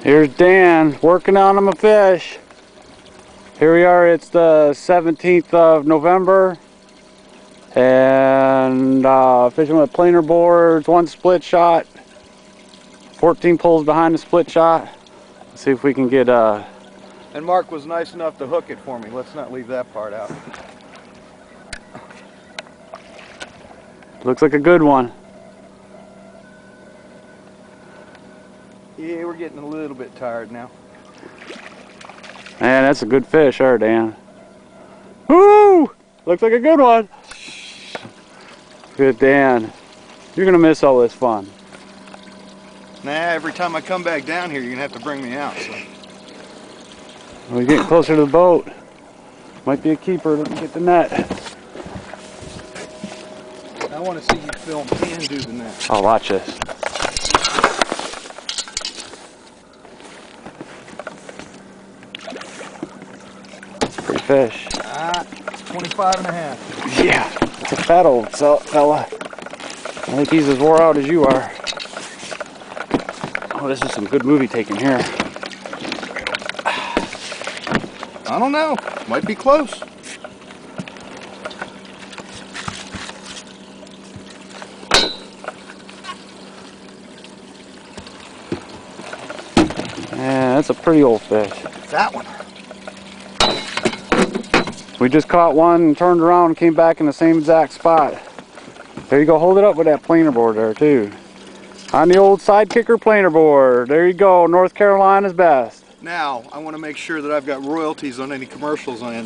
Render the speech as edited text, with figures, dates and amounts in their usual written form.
Here's Dan working on him a fish. Here we are, it's the 17th of November. And fishing with planer boards, one split shot, 14 pulls behind the split shot. Let's see if we can get And Mark was nice enough to hook it for me. Let's not leave that part out. Looks like a good one. Yeah, we're getting a little bit tired now. Man, that's a good fish there, Dan. Woo! Looks like a good one. Good, Dan. You're gonna miss all this fun. Nah, every time I come back down here, you're gonna have to bring me out. So. We're getting closer to the boat. Might be a keeper. Let me get the net. I want to see you film and do the net. I'll watch this. Pretty fish. It's 25 and a half. Yeah, it's a fat old fella. I think he's as wore out as you are. Oh, this is some good movie taking here. I don't know. Might be close. Yeah, that's a pretty old fish. That one. We just caught one and turned around and came back in the same exact spot. There you go, hold it up with that planer board there too. On the old Sidekicker planer board. There you go, North Carolina's best. Now, I want to make sure that I've got royalties on any commercials I end up